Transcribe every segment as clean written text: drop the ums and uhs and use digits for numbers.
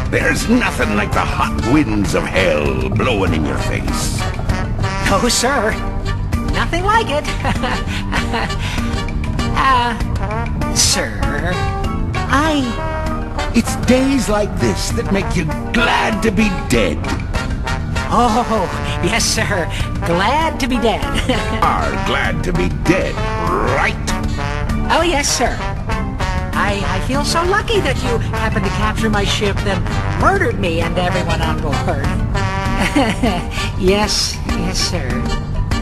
There's nothing like the hot winds of hell blowing in your face. No, sir. Nothing like it. Sir, It's days like this that make you glad to be dead. Oh, yes, sir. Glad to be dead. Are glad to be dead, right? Oh, yes, sir. I feel so lucky that you happened to capture my ship, then murdered me and everyone on board. Yes, sir.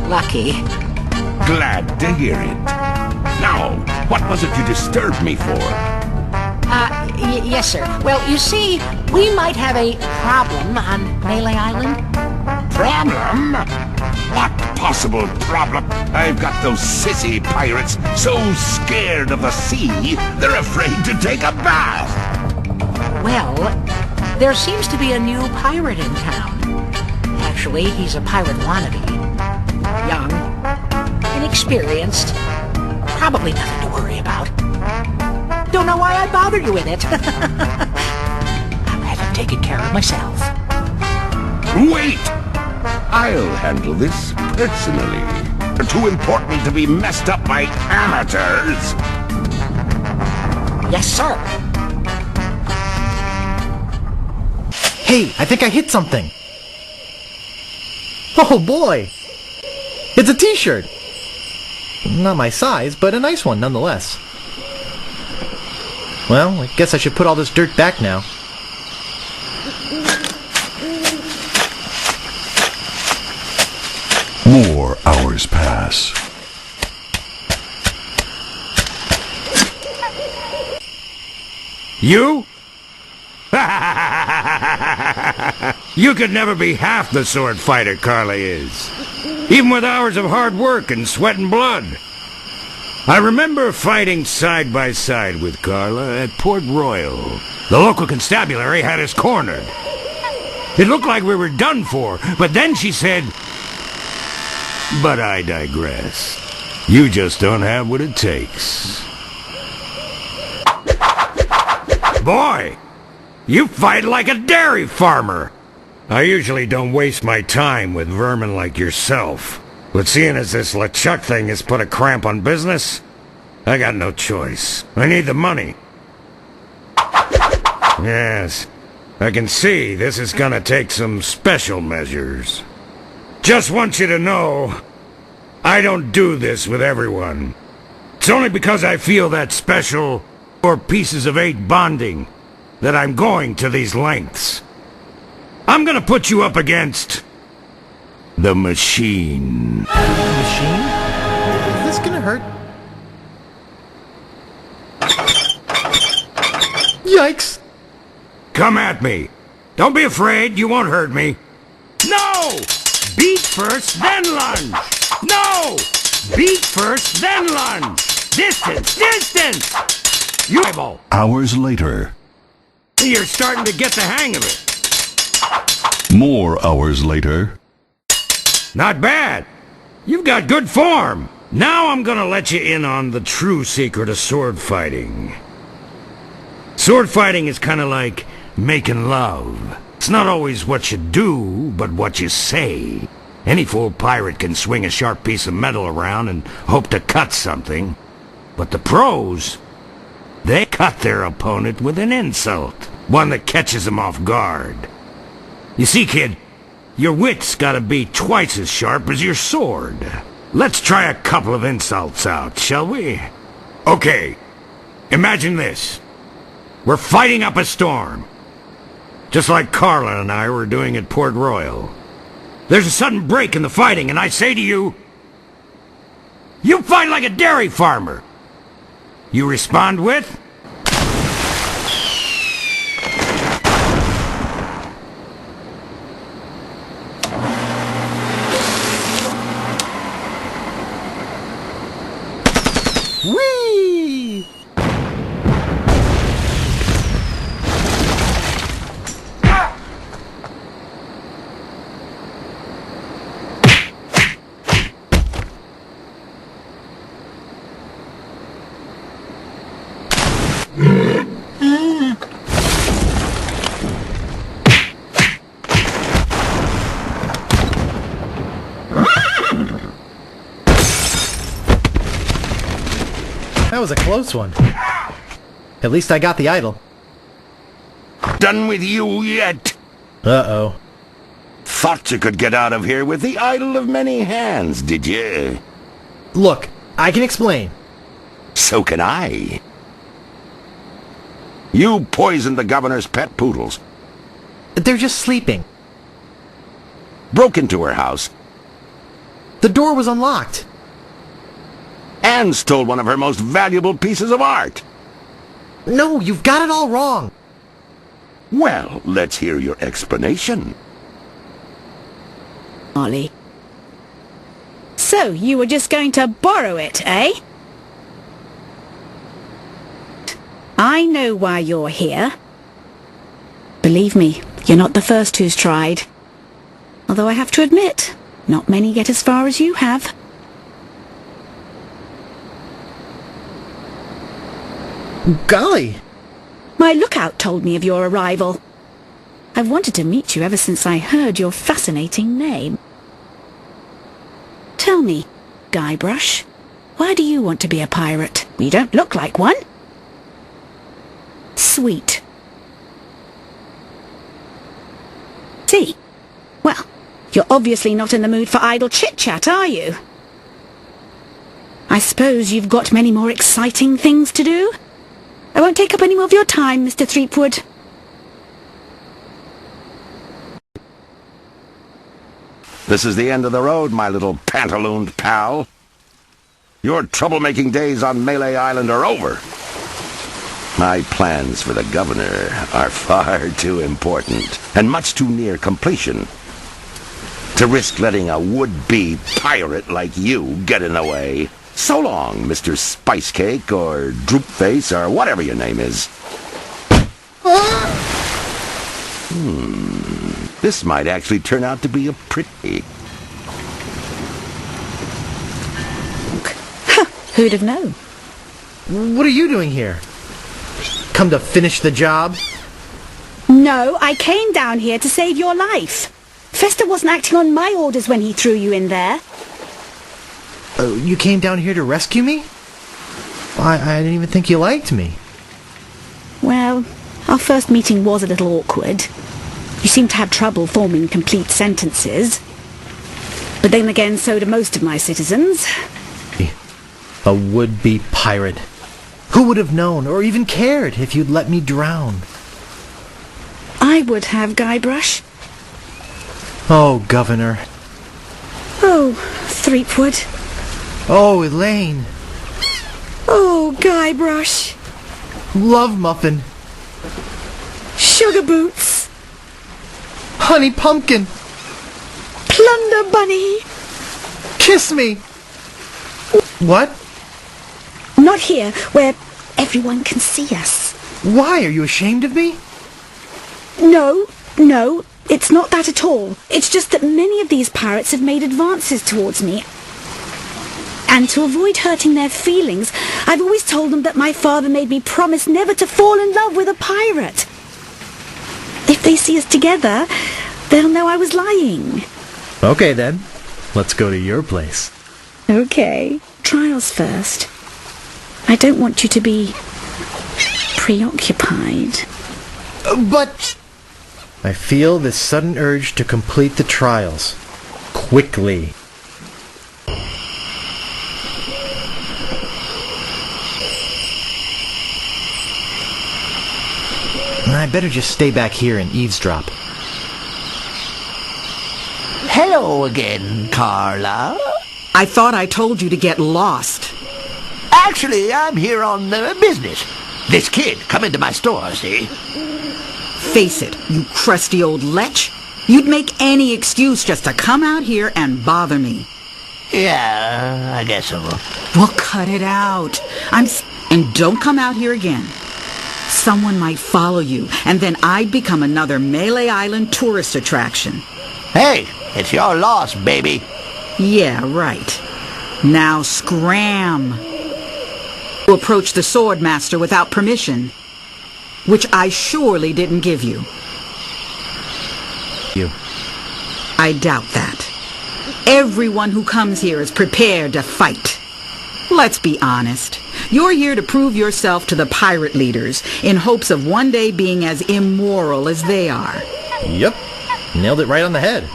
Lucky. Glad to hear it. Now, what was it you disturbed me for? Yes, sir. Well, you see, we might have a problem on Melee Island. Problem? What possible problem? I've got those sissy pirates so scared of the sea, they're afraid to take a bath. Well, there seems to be a new pirate in town. Actually, he's a pirate wannabe. Young, inexperienced, probably nothing to worry about. Don't know why I bothered you with it. I'll have him taken care of myself. Wait! I'll handle this personally. They're too important to be messed up by amateurs. Yes, sir. Hey, I think I hit something. Oh boy! It's a t-shirt! Not my size, but a nice one nonetheless. Well, I guess I should put all this dirt back now. More hours pass. You? You could never be half the sword fighter Carla is. Even with hours of hard work and sweat and blood. I remember fighting side by side with Carla at Port Royal. The local constabulary had us cornered. It looked like we were done for, but then she said, "But I digress. You just don't have what it takes." Boy, you fight like a dairy farmer. I usually don't waste my time with vermin like yourself. But seeing as this LeChuck thing has put a cramp on business, I got no choice. I need the money. Yes, I can see this is gonna take some special measures. Just want you to know, I don't do this with everyone. It's only because I feel that special 4 pieces of 8 bonding that I'm going to these lengths. I'm gonna put you up against the machine. Machine? Is this gonna hurt? Yikes! Come at me. Don't be afraid, you won't hurt me. No! Beat first, then lunge! No! Beat first, then lunge! Distance! Distance! You eyeball. Hours later. You're starting to get the hang of it. More hours later. Not bad. You've got good form. Now I'm gonna let you in on the true secret of sword fighting. Sword fighting is kinda like making love. It's not always what you do, but what you say. Any fool pirate can swing a sharp piece of metal around and hope to cut something. But the pros, they cut their opponent with an insult. One that catches them off guard. You see, kid, your wit's gotta be twice as sharp as your sword. Let's try a couple of insults out, shall we? Okay, imagine this. We're fighting up a storm. Just like Carla and I were doing at Port Royal. There's a sudden break in the fighting, and I say to you, "You fight like a dairy farmer." You respond with, Whee! That was a close one. At least I got the idol. Done with you yet? Uh-oh. Thought you could get out of here with the idol of many hands, did you? Look, I can explain. So can I. You poisoned the governor's pet poodles, They're just sleeping. broke into her house, The door was unlocked. and stole one of her most valuable pieces of art. No, you've got it all wrong. Well, let's hear your explanation. Molly. So, you were just going to borrow it, eh? I know why you're here. Believe me, you're not the first who's tried. Although I have to admit, not many get as far as you have. Golly. My lookout told me of your arrival. I've wanted to meet you ever since I heard your fascinating name. Tell me, Guybrush, why do you want to be a pirate? You don't look like one. Sweet. See? Well, you're obviously not in the mood for idle chit-chat, are you? I suppose you've got many more exciting things to do? I won't take up any more of your time, Mr. Threepwood. This is the end of the road, my little pantalooned pal. Your troublemaking days on Melee Island are over. My plans for the governor are far too important and much too near completion to risk letting a would-be pirate like you get in the way. So long, Mr. Spicecake or Droopface or whatever your name is. This might actually turn out to be a pretty... Who'd have known? What are you doing here? Come to finish the job? No, I came down here to save your life. Fester wasn't acting on my orders when he threw you in there. You came down here to rescue me? I didn't even think you liked me. Well, our first meeting was a little awkward. You seemed to have trouble forming complete sentences. But then again, so do most of my citizens. A would-be pirate. Who would have known or even cared if you'd let me drown? I would have, Guybrush. Oh, Governor. Oh, Threepwood. Oh, Elaine. Oh, Guybrush. Love Muffin. Sugar Boots. Honey Pumpkin. Plunder Bunny. Kiss me. What? Not here, where everyone can see us. Why? Are you ashamed of me? No, it's not that at all. It's just that many of these pirates have made advances towards me. And to avoid hurting their feelings, I've always told them that my father made me promise never to fall in love with a pirate. If they see us together, they'll know I was lying. Okay, then. Let's go to your place. Okay, trials first. I don't want you to be preoccupied. But... I feel this sudden urge to complete the trials. Quickly. I better just stay back here and eavesdrop. Hello again, Carla. I thought I told you to get lost. Actually, I'm here on business. This kid come into my store, see? Face it, you crusty old lech. You'd make any excuse just to come out here and bother me. Yeah, I guess so. Well, cut it out. And don't come out here again. Someone might follow you, and then I'd become another Melee Island tourist attraction. Hey, it's your loss, baby. Yeah, right. Now scram. You approach the sword master without permission, which I surely didn't give you. I doubt that. Everyone who comes here is prepared to fight. Let's be honest. You're here to prove yourself to the pirate leaders in hopes of one day being as immoral as they are. Yep. Nailed it right on the head.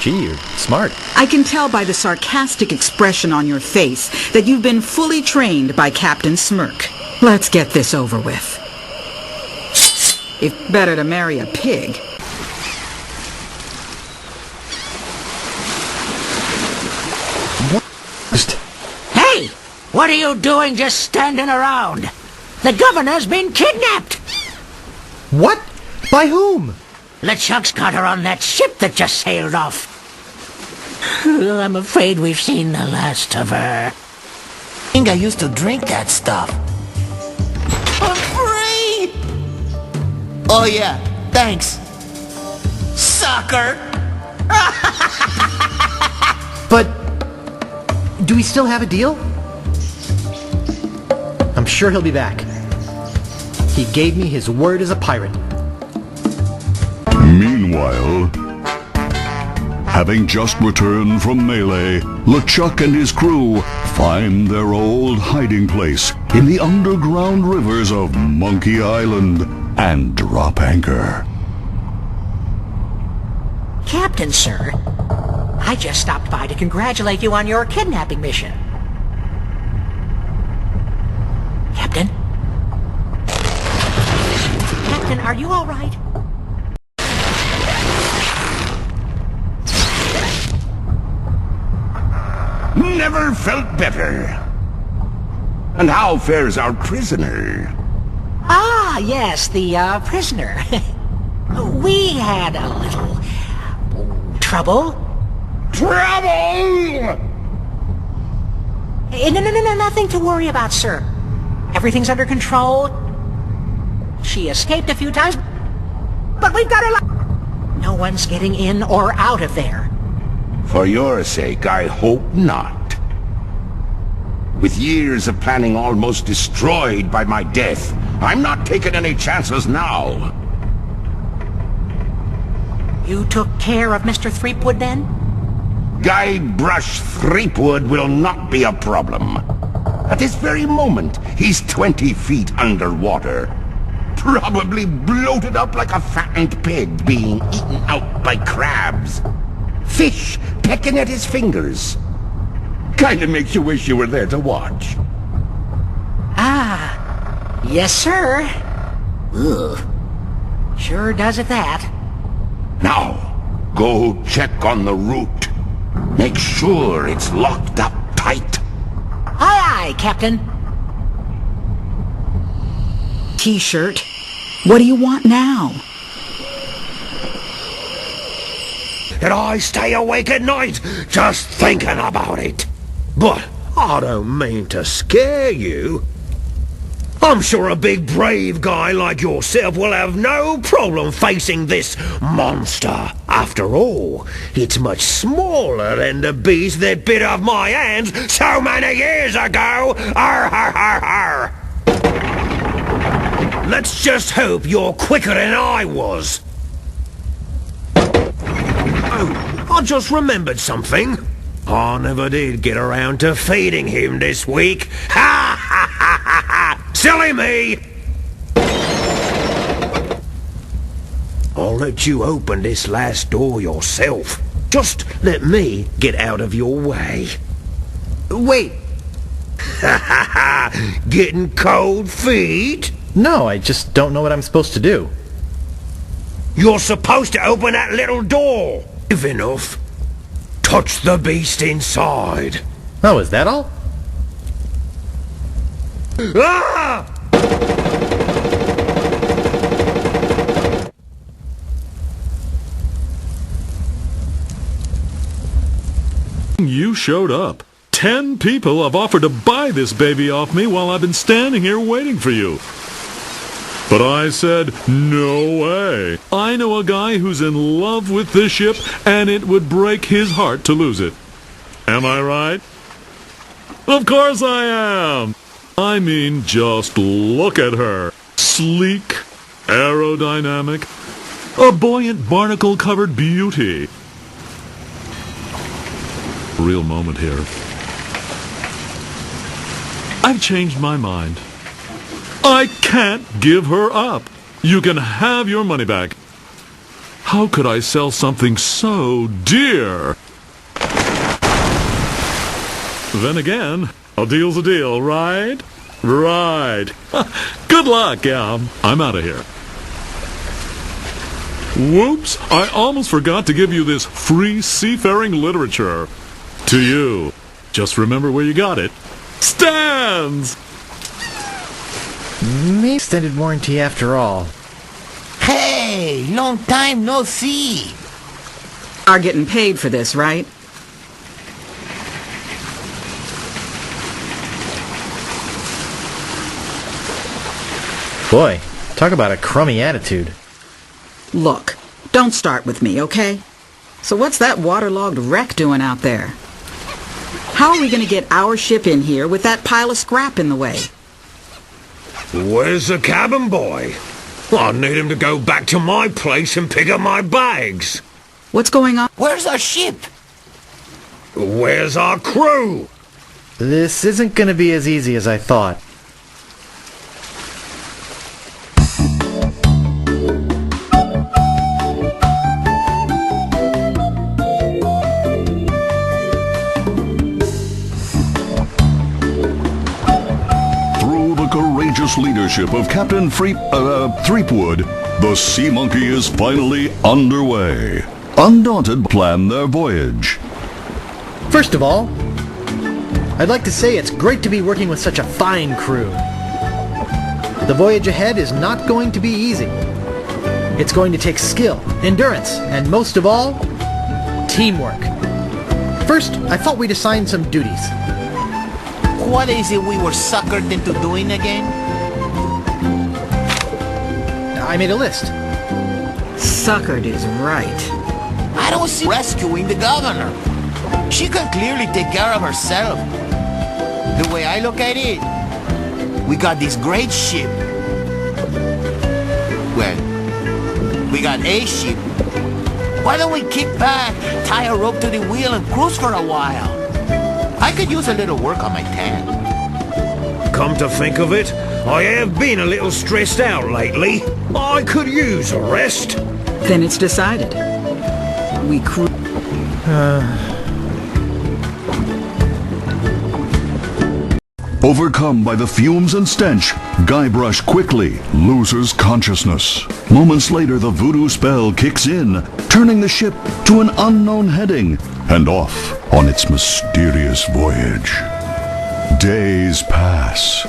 Gee, you're smart. I can tell by the sarcastic expression on your face that you've been fully trained by Captain Smirk. Let's get this over with. It's better to marry a pig. Hey! What are you doing just standing around? The governor's been kidnapped! What? By whom? LeChuck's got her on that ship that just sailed off. I'm afraid we've seen the last of her. I think I used to drink that stuff. I'm free! Oh yeah, thanks. Sucker! But do we still have a deal? I'm sure he'll be back. He gave me his word as a pirate. Meanwhile, having just returned from Melee, LeChuck and his crew find their old hiding place in the underground rivers of Monkey Island and drop anchor. Captain, sir, I just stopped by to congratulate you on your kidnapping mission. Captain? Captain, are you all right? Never felt better. And how fares our prisoner? Ah, yes, the prisoner. We had a little trouble. Trouble! No, nothing to worry about, sir. Everything's under control. She escaped a few times, but we've got her No one's getting in or out of there. For your sake, I hope not. With years of planning almost destroyed by my death, I'm not taking any chances now. You took care of Mr. Threepwood, then? Guybrush Threepwood will not be a problem. At this very moment, he's 20 feet underwater. Probably bloated up like a fattened pig being eaten out by crabs. Fish pecking at his fingers. Kinda makes you wish you were there to watch. Ah, yes, sir. Ugh. Sure does at that. Now, go check on the route. Make sure it's locked up tight. Aye, aye, Captain. T-shirt, what do you want now? And I stay awake at night just thinking about it. But I don't mean to scare you. I'm sure a big brave guy like yourself will have no problem facing this monster. After all, it's much smaller than the beast that bit off my hands so many years ago. Arr, har, har, har. Let's just hope you're quicker than I was. Oh, I just remembered something. I never did get around to feeding him this week. Ha ha ha ha ha! Silly me! I'll let you open this last door yourself. Just let me get out of your way. Wait. Ha ha ha! Getting cold feet? No, I just don't know what I'm supposed to do. You're supposed to open that little door. If enough, touch the beast inside. Oh, is that all? Ah! You showed up. 10 people have offered to buy this baby off me while I've been standing here waiting for you. But I said, no way. I know a guy who's in love with this ship, and it would break his heart to lose it. Am I right? Of course I am. I mean, just look at her. Sleek, aerodynamic, a buoyant barnacle-covered beauty. Real moment here. I've changed my mind. I can't give her up. You can have your money back. How could I sell something so dear? Then again, a deal's a deal, right? Right. Good luck, yeah. I'm out of here. Whoops, I almost forgot to give you this free seafaring literature. To you. Just remember where you got it. Stands! Maybe extended warranty after all. Hey, long time no see. Are getting paid for this, right? Boy, talk about a crummy attitude. Look, don't start with me, okay? So what's that waterlogged wreck doing out there? How are we going to get our ship in here with that pile of scrap in the way? Where's the cabin boy? I need him to go back to my place and pick up my bags. What's going on? Where's our ship? Where's our crew? This isn't going to be as easy as I thought. Leadership of Captain Threepwood, the Sea Monkey is finally underway. Undaunted plan their voyage. First of all, I'd like to say it's great to be working with such a fine crew. The voyage ahead is not going to be easy. It's going to take skill, endurance, and most of all, teamwork. First, I thought we'd assign some duties. What is it we were suckered into doing again? I made a list. Suckered is right. I don't see rescuing the governor. She can clearly take care of herself. The way I look at it, we got this great ship. Well, we got a ship. Why don't we kick back, tie a rope to the wheel, and cruise for a while? I could use a little work on my tan. Come to think of it, I have been a little stressed out lately. I could use a rest. Then it's decided. We cruise. Overcome by the fumes and stench, Guybrush quickly loses consciousness. Moments later, the voodoo spell kicks in, turning the ship to an unknown heading and off on its mysterious voyage. Days pass.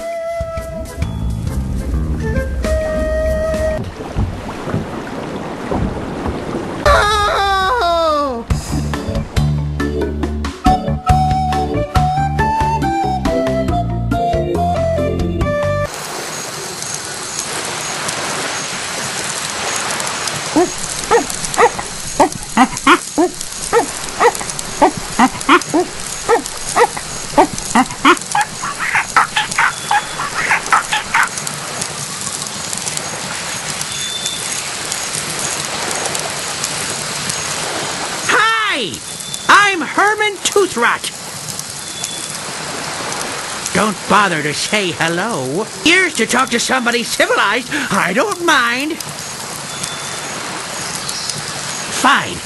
I'm Herman Toothrot. Don't bother to say hello. Here's to talk to somebody civilized. I don't mind. Fine.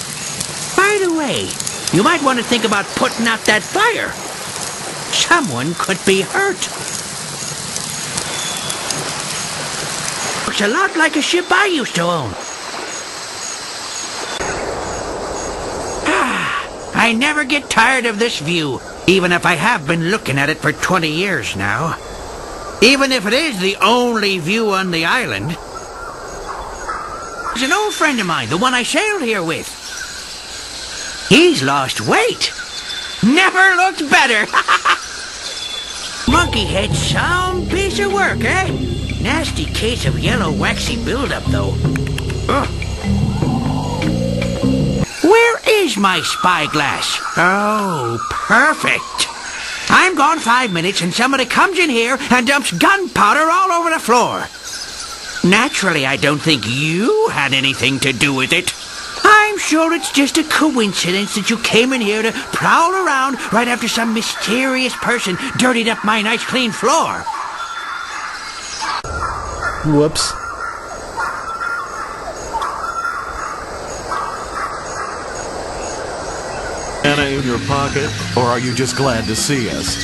By the way, you might want to think about putting out that fire. Someone could be hurt. Looks a lot like a ship I used to own. I never get tired of this view, even if I have been looking at it for 20 years now. Even if it is the only view on the island. There's an old friend of mine, the one I sailed here with. He's lost weight. Never looked better. Monkey head, some piece of work, eh? Nasty case of yellow waxy buildup, though. Ugh. Where is my spyglass? Oh, perfect. I'm gone 5 minutes and somebody comes in here and dumps gunpowder all over the floor. Naturally, I don't think you had anything to do with it. I'm sure it's just a coincidence that you came in here to prowl around right after some mysterious person dirtied up my nice clean floor? Whoops. Anna in your pocket, or are you just glad to see us?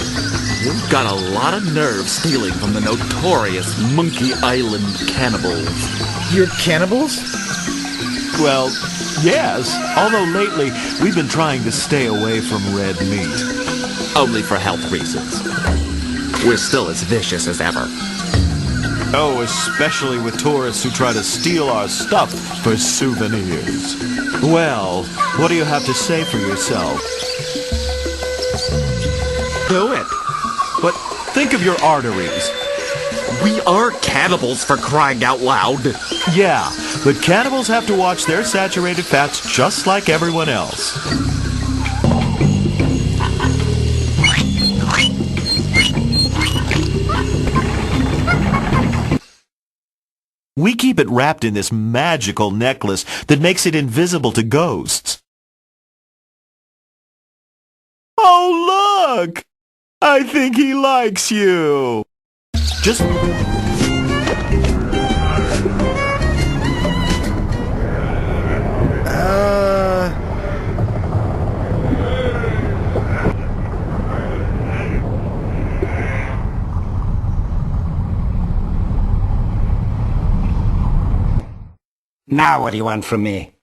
You've got a lot of nerve stealing from the notorious Monkey Island cannibals. You're cannibals? Well, yes. Although lately, we've been trying to stay away from red meat. Only for health reasons. We're still as vicious as ever. Oh, especially with tourists who try to steal our stuff for souvenirs. Well, what do you have to say for yourself? Do it. But think of your arteries. We are cannibals, for crying out loud. Yeah, but cannibals have to watch their saturated fats just like everyone else. We keep it wrapped in this magical necklace that makes it invisible to ghosts. Oh, look! I think he likes you. Just... Now what do you want from me?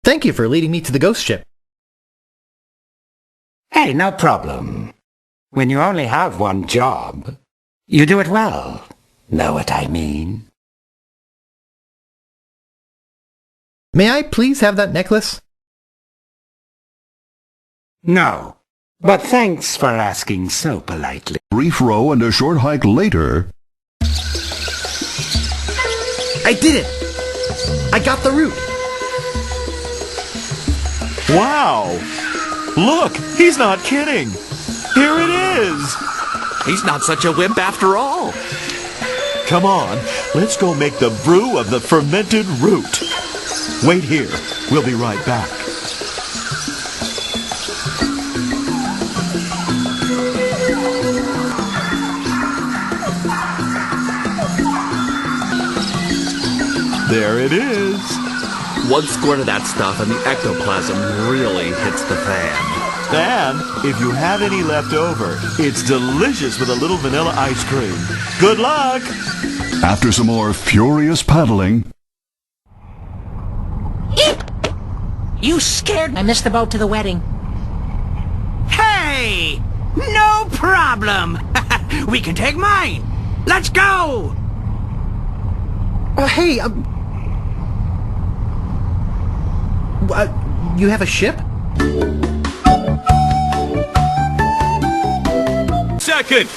Thank you for leading me to the ghost ship. Hey, no problem. When you only have one job, you do it well. Know what I mean? May I please have that necklace? No. But thanks for asking so politely. Brief row and a short hike later. I did it! I got the route! Wow! Look, he's not kidding! Here it is! He's not such a wimp after all. Come on, let's go make the brew of the fermented root. Wait here, we'll be right back. There it is. One squirt of that stuff and the ectoplasm really hits the fan. And if you have any left over, it's delicious with a little vanilla ice cream. Good luck! After some more furious paddling, You scared me. I missed the boat to the wedding. Hey! No problem! We can take mine! Let's go! Hey, you have a ship? Second!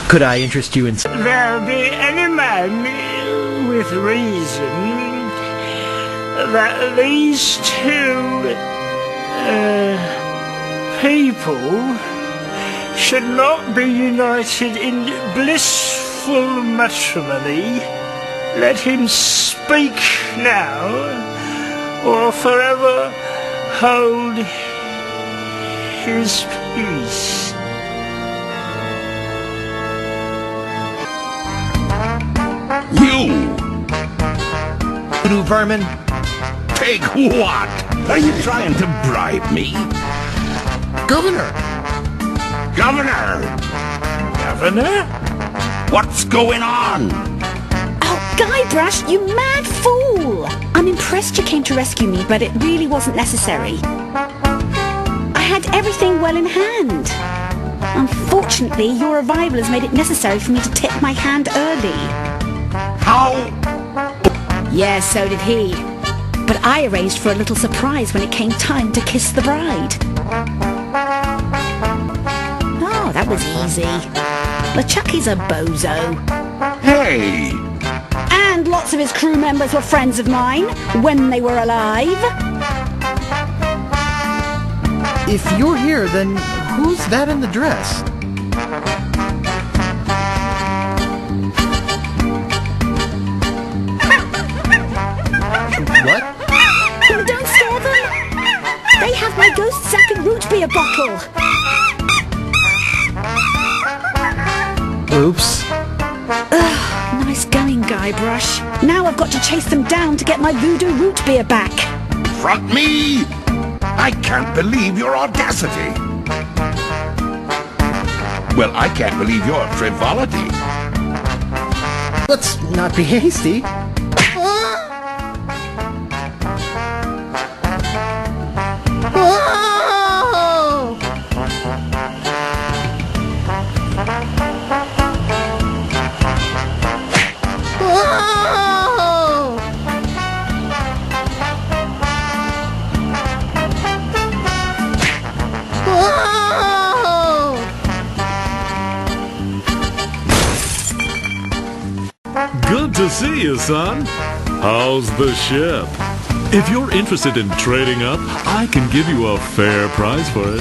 Could I interest you in... There'll be any man with reason that these two people should not be united in blissful matrimony. Let him speak now, or forever hold his peace. You! Voodoo vermin? Take what? Are you trying to bribe me? Governor! Governor! Governor? What's going on? Oh, Guybrush, you mad fool! I'm impressed you came to rescue me, but it really wasn't necessary. I had everything well in hand. Unfortunately, your arrival has made it necessary for me to tip my hand early. How? Yes, so did he. But I arranged for a little surprise when it came time to kiss the bride. Oh, that was easy. LeChucky's a bozo. Hey! And lots of his crew members were friends of mine when they were alive. if you're here, then who's that in the dress? What? Don't scare them! They have my ghost sap and root beer bottle! Oops. Ugh, nice going, Guybrush. Now I've got to chase them down to get my voodoo root beer back. Front me! I can't believe your audacity. Well, I can't believe your frivolity. Let's not be hasty. Good to see you, son. How's the ship? If you're interested in trading up, I can give you a fair price for it.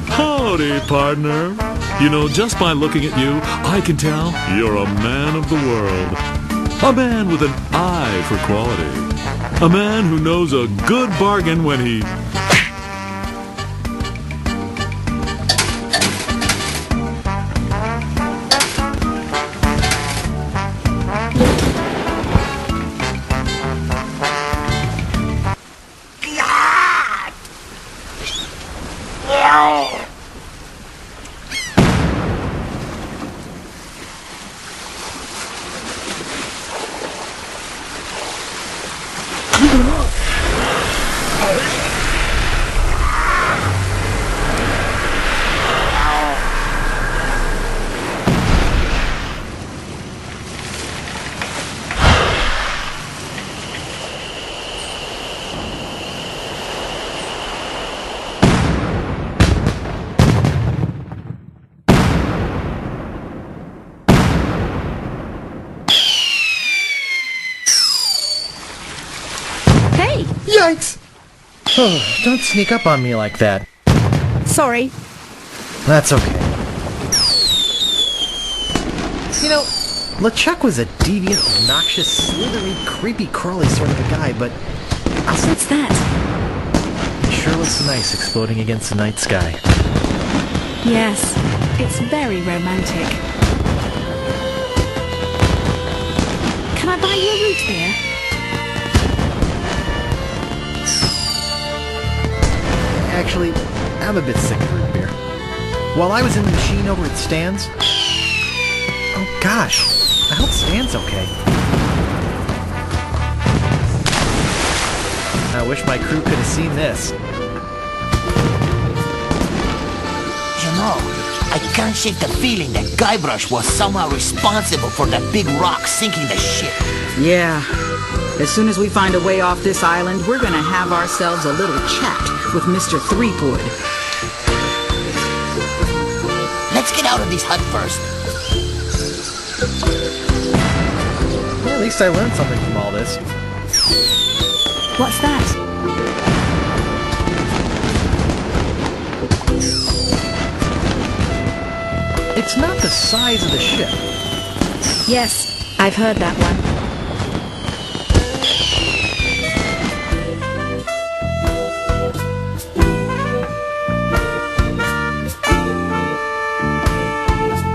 Howdy, partner. You know, just by looking at you, I can tell you're a man of the world. A man with an eye for quality. A man who knows a good bargain when he... Yikes! Oh, don't sneak up on me like that. Sorry. That's okay. You know, LeChuck was a deviant, obnoxious, slithery, creepy, crawly sort of a guy, but... What's that? It sure looks nice exploding against the night sky. Yes, it's very romantic. Can I buy you a root beer? Actually, I'm a bit sick of root beer. While I was in the machine over at Stan's... Oh gosh, I hope Stan's okay. I wish my crew could have seen this. You know, I can't shake the feeling that Guybrush was somehow responsible for that big rock sinking the ship. Yeah. As soon as we find a way off this island, we're gonna have ourselves a little chat with Mr. Threepwood. Let's get out of this hut first. Well, at least I learned something from all this. What's that? It's not the size of the ship. Yes, I've heard that one.